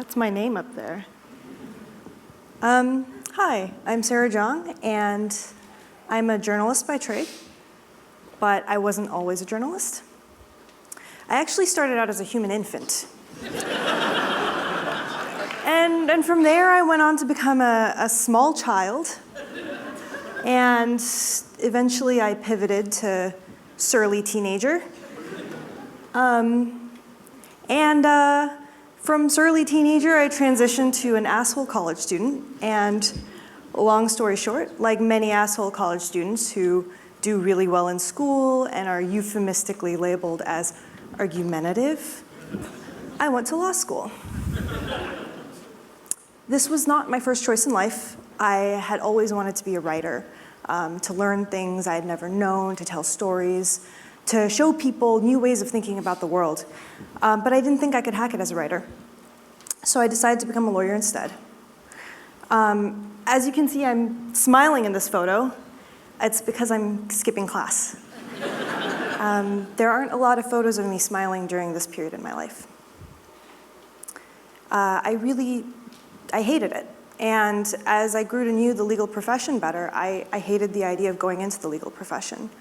That's my name up there. Hi, I'm Sarah Jeong, and I'm a journalist by trade, but I wasn't always a journalist. I actually started out as a human infant. And from there, I went on to become a small child, and eventually I pivoted to surly teenager. From surly teenager, I transitioned to an asshole college student, and long story short, like many asshole college students who do really well in school and are euphemistically labeled as argumentative, I went to law school. This was not my first choice in life. I had always wanted to be a writer, to learn things I had never known, to tell stories, to show people new ways of thinking about the world. But I didn't think I could hack it as a writer. So I decided to become a lawyer instead. As you can see, I'm smiling in this photo. It's because I'm skipping class. There aren't a lot of photos of me smiling during this period in my life. I hated it. And as I grew to know the legal profession better, I hated the idea of going into the legal profession.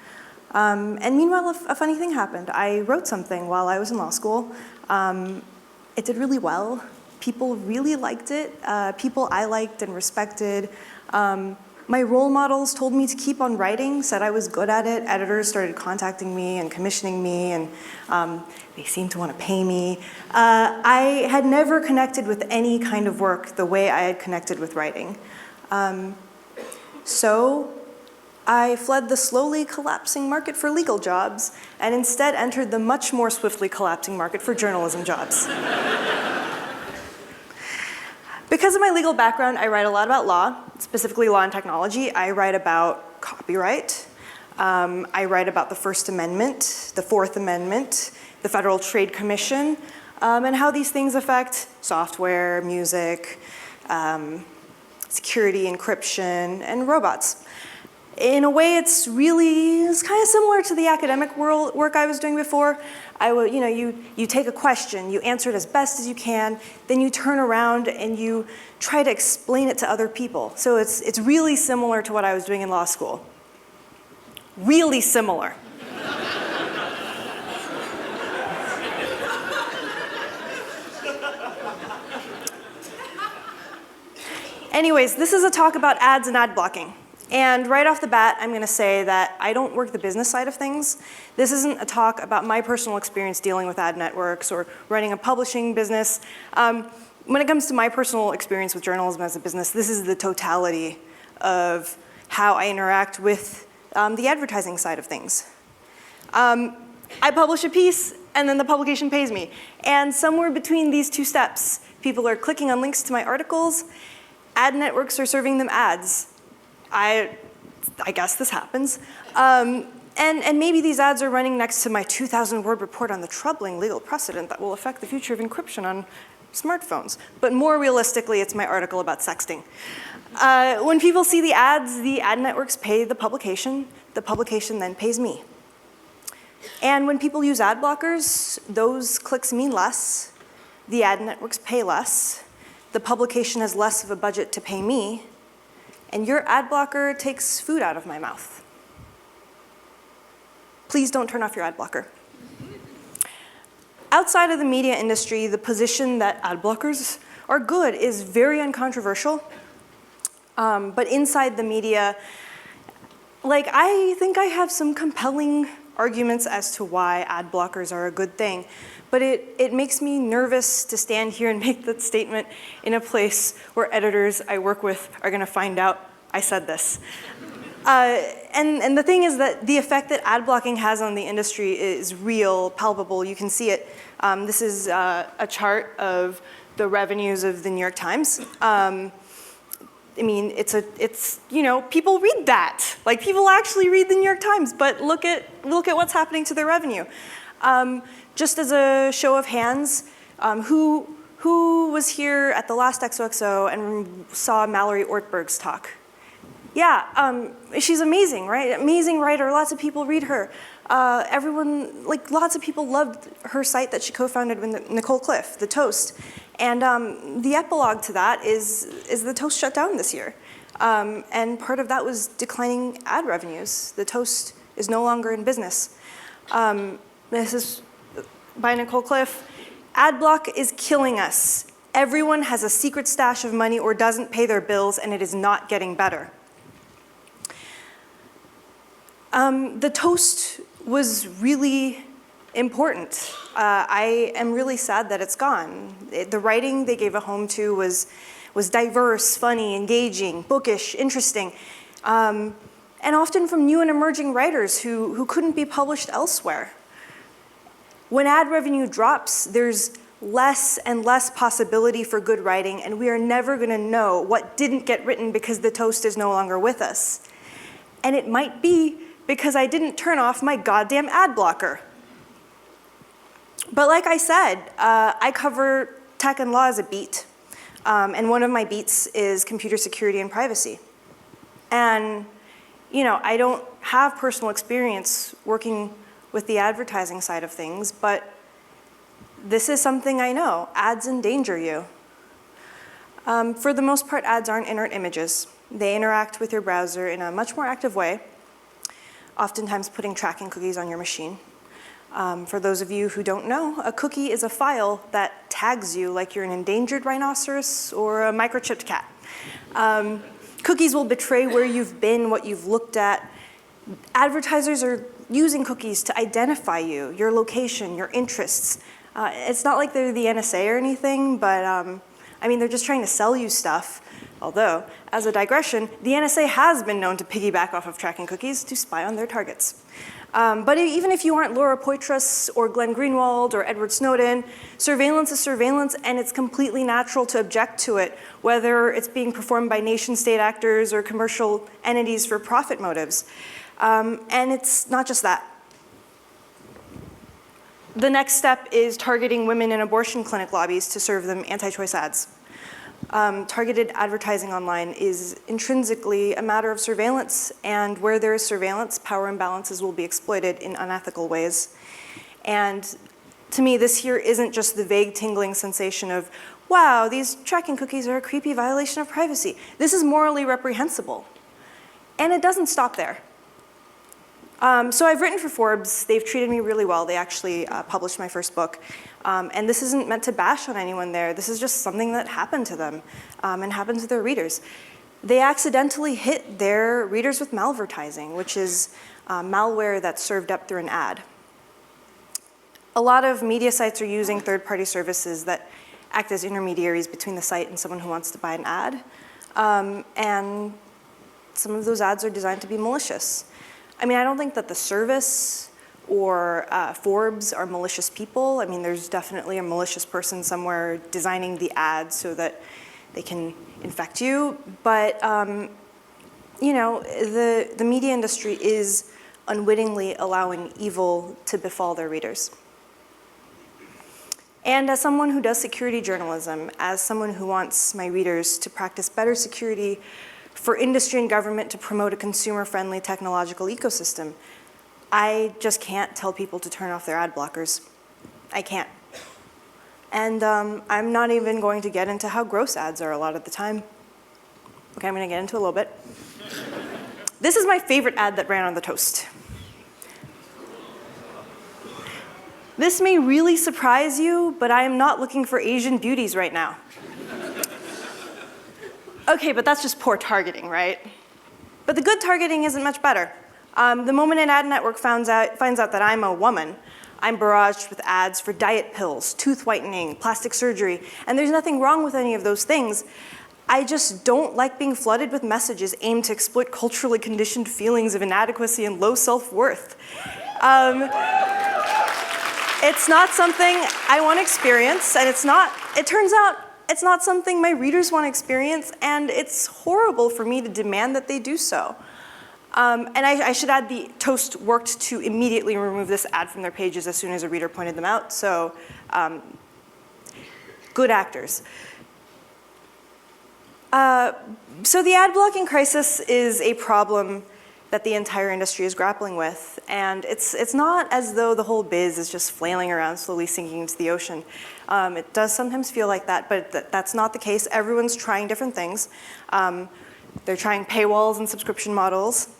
And meanwhile, a funny thing happened. I wrote something while I was in law school. It did really well. People really liked it. People I liked and respected. My role models told me to keep on writing, said I was good at it. Editors started contacting me and commissioning me, and they seemed to want to pay me. I had never connected with any kind of work the way I had connected with writing. So I fled the slowly collapsing market for legal jobs and instead entered the much more swiftly collapsing market for journalism jobs. Because of my legal background, I write a lot about law, specifically law and technology. I write about copyright. I write about the First Amendment, the Fourth Amendment, the Federal Trade Commission, and how these things affect software, music, security, encryption, and robots. In a way, it's kind of similar to the academic work I was doing before. You take a question, you answer it as best as you can, then you turn around and you try to explain it to other people. So it's really similar to what I was doing in law school. Really similar. Anyways, this is a talk about ads and ad blocking. And right off the bat, I'm going to say that I don't work the business side of things. This isn't a talk about my personal experience dealing with ad networks or running a publishing business. When it comes to my personal experience with journalism as a business, this is the totality of how I interact with the advertising side of things. I publish a piece, and then the publication pays me. And somewhere between these two steps, people are clicking on links to my articles. Ad networks are serving them ads. I guess this happens. And maybe these ads are running next to my 2,000-word report on the troubling legal precedent that will affect the future of encryption on smartphones. But more realistically, it's my article about sexting. When people see the ads, the ad networks pay the publication then pays me. And when people use ad blockers, those clicks mean less, the ad networks pay less, the publication has less of a budget to pay me, and your ad blocker takes food out of my mouth. Please don't turn off your ad blocker. Outside of the media industry, the position that ad blockers are good is very uncontroversial. But inside the media, I think I have some compelling arguments as to why ad blockers are a good thing. But it makes me nervous to stand here and make that statement in a place where editors I work with are going to find out I said this. And the thing is that the effect that ad blocking has on the industry is real, palpable. You can see it. This is a chart of the revenues of the New York Times. People read that. People actually read the New York Times, but look at what's happening to their revenue. Just as a show of hands, who was here at the last XOXO and saw Mallory Ortberg's talk? Yeah, she's amazing, right? Amazing writer, lots of people read her. Lots of people loved her site that she co-founded with Nicole Cliff, The Toast. And the epilogue to that is the Toast shut down this year. And part of that was declining ad revenues. The Toast is no longer in business. This is by Nicole Cliff. Ad block is killing us. Everyone has a secret stash of money or doesn't pay their bills, and it is not getting better. The Toast was really important. I am really sad that it's gone. The writing they gave a home to was diverse, funny, engaging, bookish, interesting, and often from new and emerging writers who couldn't be published elsewhere. When ad revenue drops, there's less and less possibility for good writing, and we are never going to know what didn't get written because the Toast is no longer with us. And it might be because I didn't turn off my goddamn ad blocker. But like I said, I cover tech and law as a beat, and one of my beats is computer security and privacy. And I don't have personal experience working with the advertising side of things, but this is something I know. Ads endanger you. For the most part, ads aren't inert images. They interact with your browser in a much more active way, oftentimes putting tracking cookies on your machine. For those of you who don't know, a cookie is a file that tags you like you're an endangered rhinoceros or a microchipped cat. Cookies will betray where you've been, what you've looked at. Advertisers are using cookies to identify you, your location, your interests. It's not like they're the NSA or anything, but they're just trying to sell you stuff. Although, as a digression, the NSA has been known to piggyback off of tracking cookies to spy on their targets. But even if you aren't Laura Poitras or Glenn Greenwald or Edward Snowden, surveillance is surveillance, and it's completely natural to object to it, whether it's being performed by nation-state actors or commercial entities for profit motives. And it's not just that. The next step is targeting women in abortion clinic lobbies to serve them anti-choice ads. Targeted advertising online is intrinsically a matter of surveillance, and where there is surveillance, power imbalances will be exploited in unethical ways. And to me, this here isn't just the vague tingling sensation of, wow, these tracking cookies are a creepy violation of privacy. This is morally reprehensible. And it doesn't stop there. So I've written for Forbes. They've treated me really well. They actually published my first book. And this isn't meant to bash on anyone there. This is just something that happened to them and happened to their readers. They accidentally hit their readers with malvertising, which is malware that's served up through an ad. A lot of media sites are using third-party services that act as intermediaries between the site and someone who wants to buy an ad. And some of those ads are designed to be malicious. I don't think that the service or Forbes are malicious people. There's definitely a malicious person somewhere designing the ad so that they can infect you. But the media industry is unwittingly allowing evil to befall their readers. And as someone who does security journalism, as someone who wants my readers to practice better security for industry and government to promote a consumer-friendly technological ecosystem, I just can't tell people to turn off their ad blockers. I can't. And I'm not even going to get into how gross ads are a lot of the time. Okay, I'm going to get into a little bit. This is my favorite ad that ran on the Toast. This may really surprise you, but I am not looking for Asian beauties right now. Okay, but that's just poor targeting, right? But the good targeting isn't much better. The moment an ad network finds out that I'm a woman, I'm barraged with ads for diet pills, tooth whitening, plastic surgery, and there's nothing wrong with any of those things. I just don't like being flooded with messages aimed to exploit culturally conditioned feelings of inadequacy and low self-worth. It's not something I want to experience, and it turns out, it's not something my readers want to experience, and it's horrible for me to demand that they do so. And I should add, the Toast worked to immediately remove this ad from their pages as soon as a reader pointed them out, so good actors. So the ad blocking crisis is a problem that the entire industry is grappling with. And it's not as though the whole biz is just flailing around, slowly sinking into the ocean. It does sometimes feel like that, but that's not the case. Everyone's trying different things. They're trying paywalls and subscription models.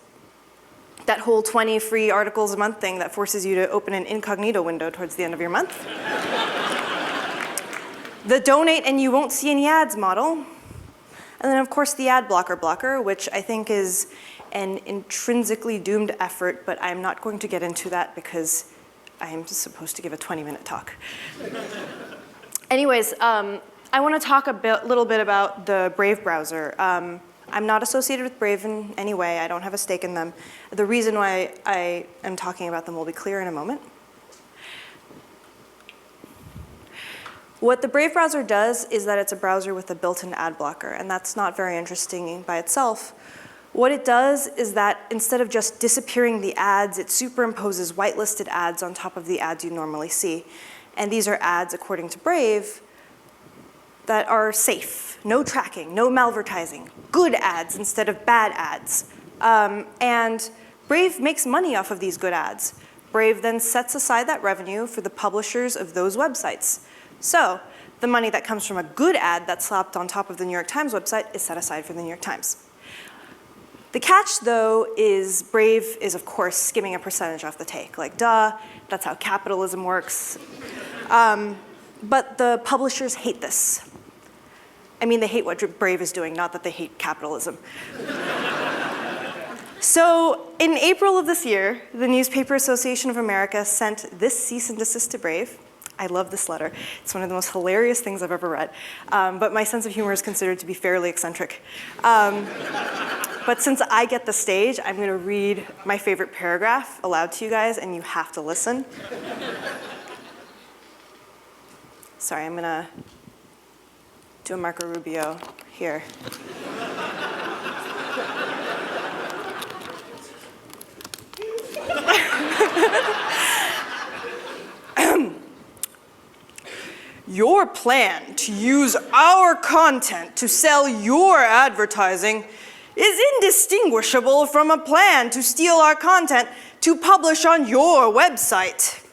That whole 20 free articles a month thing that forces you to open an incognito window towards the end of your month. The donate and you won't see any ads model. And then, of course, the ad blocker, which I think is an intrinsically doomed effort, but I'm not going to get into that because I am supposed to give a 20-minute talk. Anyways, I want to talk a little bit about the Brave browser. I'm not associated with Brave in any way. I don't have a stake in them. The reason why I am talking about them will be clear in a moment. What the Brave browser does is that it's a browser with a built-in ad blocker, and that's not very interesting by itself. What it does is that instead of just disappearing the ads, it superimposes whitelisted ads on top of the ads you normally see. And these are ads, according to Brave, that are safe, no tracking, no malvertising, good ads instead of bad ads. And Brave makes money off of these good ads. Brave then sets aside that revenue for the publishers of those websites. So the money that comes from a good ad that's slapped on top of the New York Times website is set aside for the New York Times. The catch, though, is Brave is, of course, skimming a percentage off the take. Like, duh, that's how capitalism works. But the publishers hate this. I mean, they hate what Brave is doing, not that they hate capitalism. So in April of this year, the Newspaper Association of America sent this cease and desist to Brave. I love this letter. It's one of the most hilarious things I've ever read. But my sense of humor is considered to be fairly eccentric. But since I get the stage, I'm going to read my favorite paragraph aloud to you guys, and you have to listen. Sorry, I'm going to do a Marco Rubio here. Your plan to use our content to sell your advertising is indistinguishable from a plan to steal our content to publish on your website.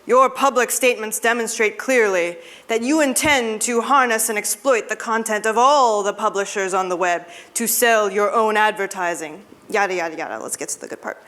Your public statements demonstrate clearly that you intend to harness and exploit the content of all the publishers on the web to sell your own advertising. Yada, yada, yada. Let's get to the good part.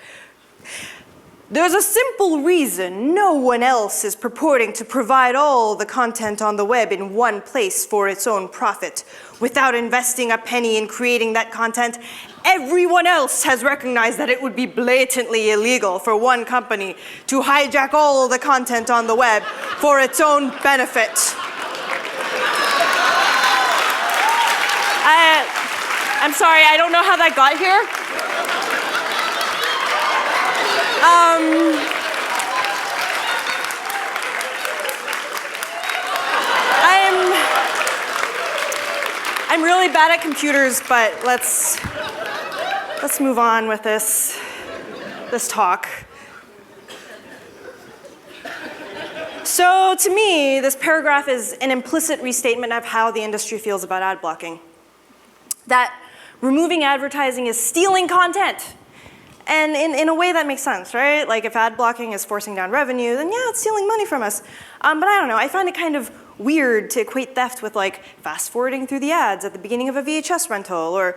There's a simple reason no one else is purporting to provide all the content on the web in one place for its own profit without investing a penny in creating that content. Everyone else has recognized that it would be blatantly illegal for one company to hijack all the content on the web for its own benefit. I'm sorry, I don't know how that got here. I'm really bad at computers, but let's move on with this talk. So to me, this paragraph is an implicit restatement of how the industry feels about ad blocking. That removing advertising is stealing content. And in a way that makes sense, right? Like if ad blocking is forcing down revenue, then yeah, it's stealing money from us. But I don't know, I find it kind of weird to equate theft with like fast forwarding through the ads at the beginning of a VHS rental or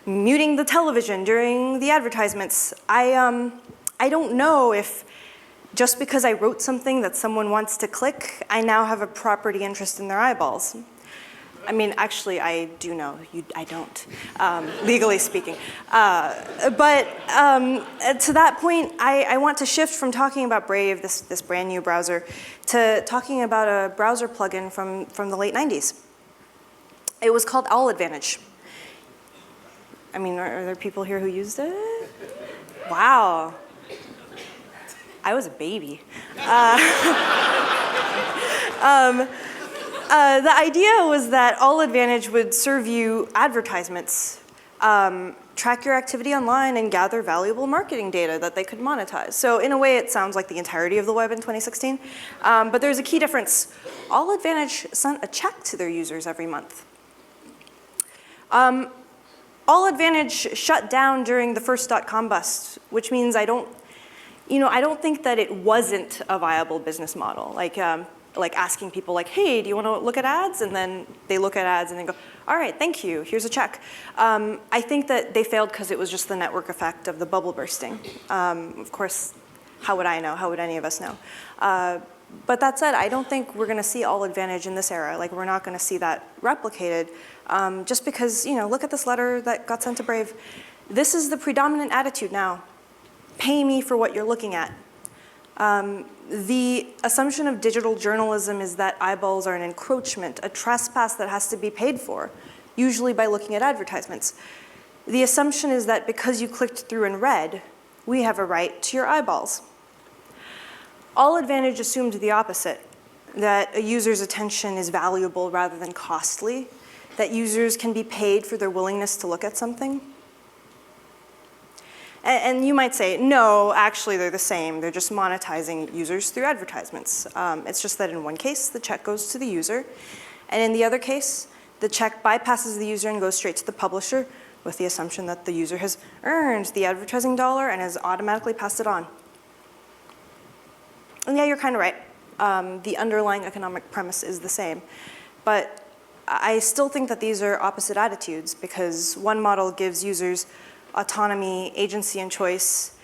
muting the television during the advertisements. I don't know if just because I wrote something that someone wants to click, I now have a property interest in their eyeballs. I mean, actually, I do know. I don't, legally speaking. But to that point, I want to shift from talking about Brave, this brand new browser, to talking about a browser plugin from the late 90s. It was called All Advantage. I mean, are there people here who used it? Wow. I was a baby. The idea was that All Advantage would serve you advertisements, track your activity online, and gather valuable marketing data that they could monetize. So in a way, it sounds like the entirety of the web in 2016. But there's a key difference. All Advantage sent a check to their users every month. All Advantage shut down during the first .com bust, which means I don't think that it wasn't a viable business model. Like asking people like, hey, do you want to look at ads? And then they look at ads and they go, all right, thank you, here's a check. I think that they failed because it was just the network effect of the bubble bursting. Of course, how would I know? How would any of us know? But that said, I don't think we're going to see All Advantage in this era. Like, we're not going to see that replicated just because, look at this letter that got sent to Brave. This is the predominant attitude now. Pay me for what you're looking at. The assumption of digital journalism is that eyeballs are an encroachment, a trespass that has to be paid for, usually by looking at advertisements. The assumption is that because you clicked through and read, we have a right to your eyeballs. All Advantage assumed the opposite, that a user's attention is valuable rather than costly, that users can be paid for their willingness to look at something. And you might say, no, actually they're the same. They're just monetizing users through advertisements. It's just that in one case, the check goes to the user. And in the other case, the check bypasses the user and goes straight to the publisher with the assumption that the user has earned the advertising dollar and has automatically passed it on. And yeah, you're kind of right. The underlying economic premise is the same. But I still think that these are opposite attitudes because one model gives users autonomy, agency, and choice,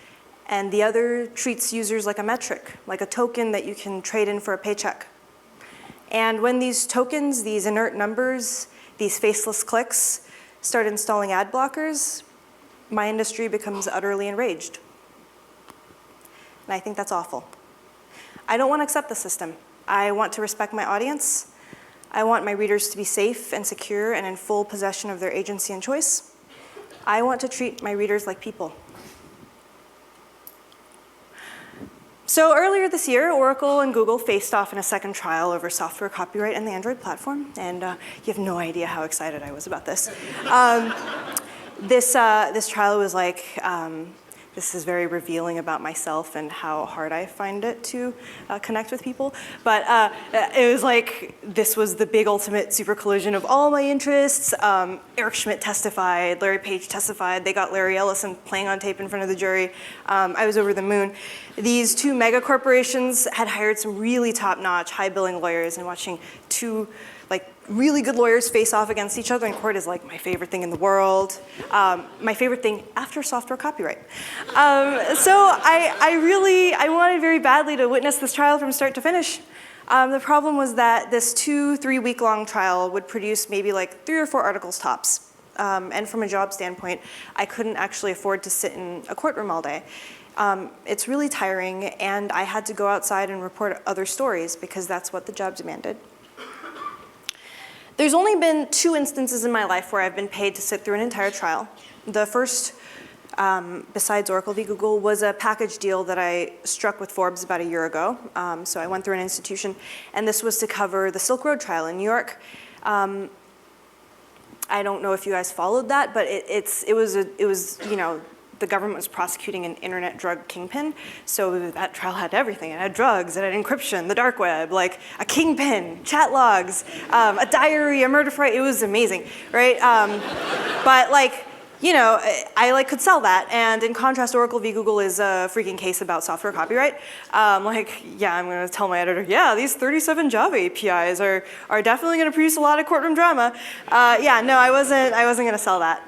and the other treats users like a metric, like a token that you can trade in for a paycheck. And when these tokens, these inert numbers, these faceless clicks, start installing ad blockers, my industry becomes utterly enraged. And I think that's awful. I don't want to accept the system. I want to respect my audience. I want my readers to be safe and secure and in full possession of their agency and choice. I want to treat my readers like people. So earlier this year, Oracle and Google faced off in a second trial over software copyright and the Android platform, and you have no idea how excited I was about this. This trial was like, this is very revealing about myself and how hard I find it to connect with people. But it was like, this was the big ultimate super collision of all my interests. Eric Schmidt testified, Larry Page testified. They got Larry Ellison playing on tape in front of the jury. I was over the moon. These two mega corporations had hired some really top-notch, high-billing lawyers, and watching two really good lawyers face off against each other in court is like my favorite thing in the world. My favorite thing after software copyright. So I wanted very badly to witness this trial from start to finish. The problem was that this 2-3 week long trial would produce maybe like 3 or 4 articles tops. And from a job standpoint, I couldn't actually afford to sit in a courtroom all day. It's really tiring, and I had to go outside and report other stories because that's what the job demanded. There's only been 2 instances in my life where I've been paid to sit through an entire trial. The first, besides Oracle v. Google, was a package deal that I struck with Forbes about a year ago. So I went through an institution, and this was to cover the Silk Road trial in New York. I don't know if you guys followed that, but it was the government was prosecuting an internet drug kingpin, so that trial had everything. It had drugs, it had encryption, the dark web, like a kingpin, chat logs, a diary, a murder fright. It was amazing, right? But I could sell that, and in contrast, Oracle v. Google is a freaking case about software copyright. I'm gonna tell my editor, yeah, these 37 Java APIs are definitely gonna produce a lot of courtroom drama. No, I wasn't gonna sell that.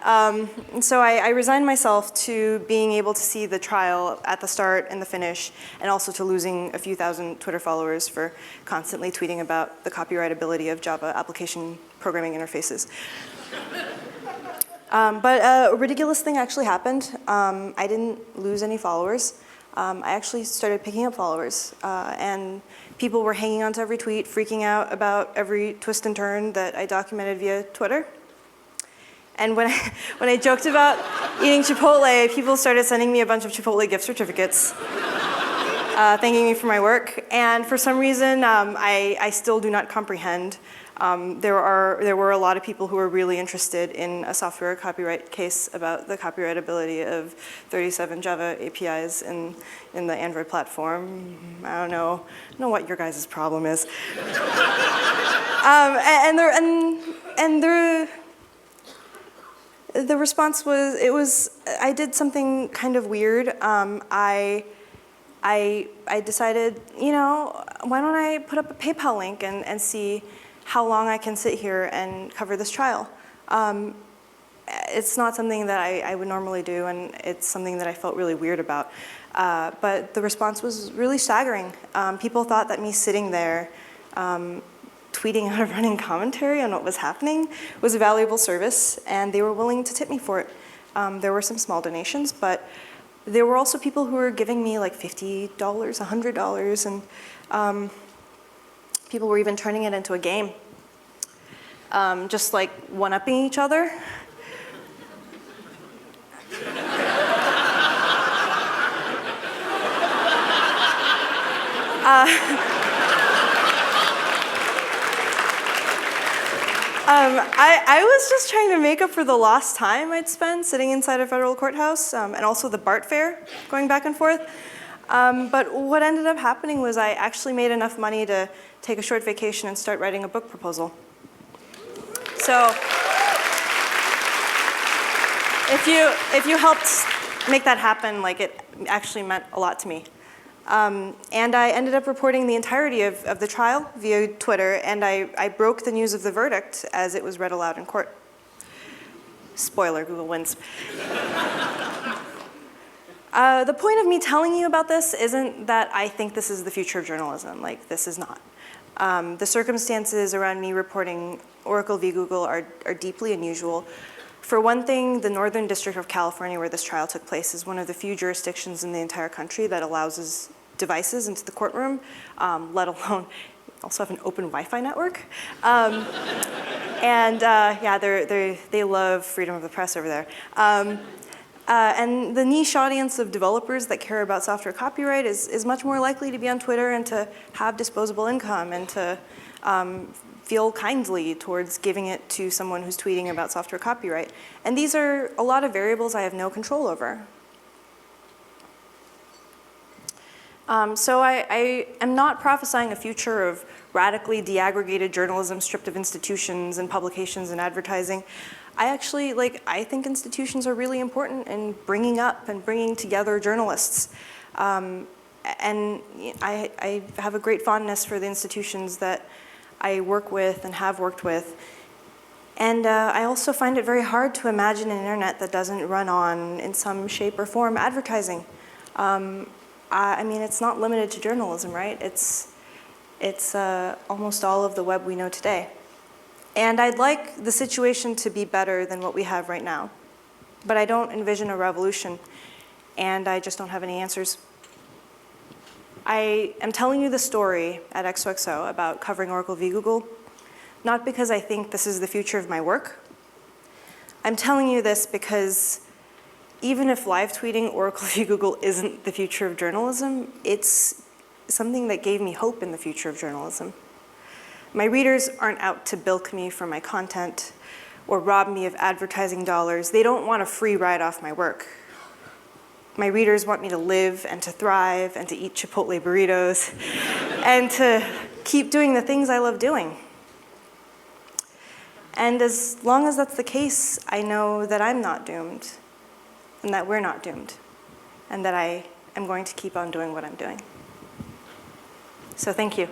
So I resigned myself to being able to see the trial at the start and the finish, and also to losing a few thousand Twitter followers for constantly tweeting about the copyrightability of Java application programming interfaces. But a ridiculous thing actually happened. I didn't lose any followers. I actually started picking up followers. And people were hanging on to every tweet, freaking out about every twist and turn that I documented via Twitter. And when I joked about eating Chipotle, people started sending me a bunch of Chipotle gift certificates, thanking me for my work. And for some reason, I still do not comprehend. There were a lot of people who were really interested in a software copyright case about the copyrightability of 37 Java APIs in the Android platform. I don't know what your guys' problem is. The response was, I did something kind of weird. I decided, why don't I put up a PayPal link and see how long I can sit here and cover this trial. It's not something that I would normally do, and it's something that I felt really weird about. But the response was really staggering. People thought that me sitting there tweeting out a running commentary on what was happening was a valuable service, and they were willing to tip me for it. There were some small donations, but there were also people who were giving me like $50, $100, and people were even turning it into a game, just like one-upping each other. I was just trying to make up for the lost time I'd spent sitting inside a federal courthouse, and also the BART fare going back and forth. But what ended up happening was I actually made enough money to take a short vacation and start writing a book proposal. So if you helped make that happen, like, it actually meant a lot to me. And I ended up reporting the entirety of the trial via Twitter, and I broke the news of the verdict as it was read aloud in court. Spoiler, Google wins. The point of me telling you about this isn't that I think this is the future of journalism. Like, this is not. The circumstances around me reporting Oracle v. Google are deeply unusual. For one thing, the Northern District of California, where this trial took place, is one of the few jurisdictions in the entire country that allows devices into the courtroom, let alone also have an open Wi-Fi network. Yeah, they love freedom of the press over there. And the niche audience of developers that care about software copyright is much more likely to be on Twitter and to have disposable income and to feel kindly towards giving it to someone who's tweeting about software copyright. And these are a lot of variables I have no control over. So I am not prophesying a future of radically deaggregated journalism stripped of institutions and publications and advertising. I think institutions are really important in bringing up and bringing together journalists. And I have a great fondness for the institutions that I work with and have worked with. And I also find it very hard to imagine an internet that doesn't run on, in some shape or form, advertising. I mean, it's not limited to journalism, right? It's almost all of the web we know today. And I'd like the situation to be better than what we have right now. But I don't envision a revolution, and I just don't have any answers. I am telling you the story at XOXO about covering Oracle v. Google, not because I think this is the future of my work. I'm telling you this because even if live tweeting Oracle v. Google isn't the future of journalism, it's something that gave me hope in the future of journalism. My readers aren't out to bilk me for my content or rob me of advertising dollars. They don't want a free ride off my work. My readers want me to live and to thrive and to eat Chipotle burritos and to keep doing the things I love doing. And as long as that's the case, I know that I'm not doomed and that we're not doomed and that I am going to keep on doing what I'm doing. So thank you.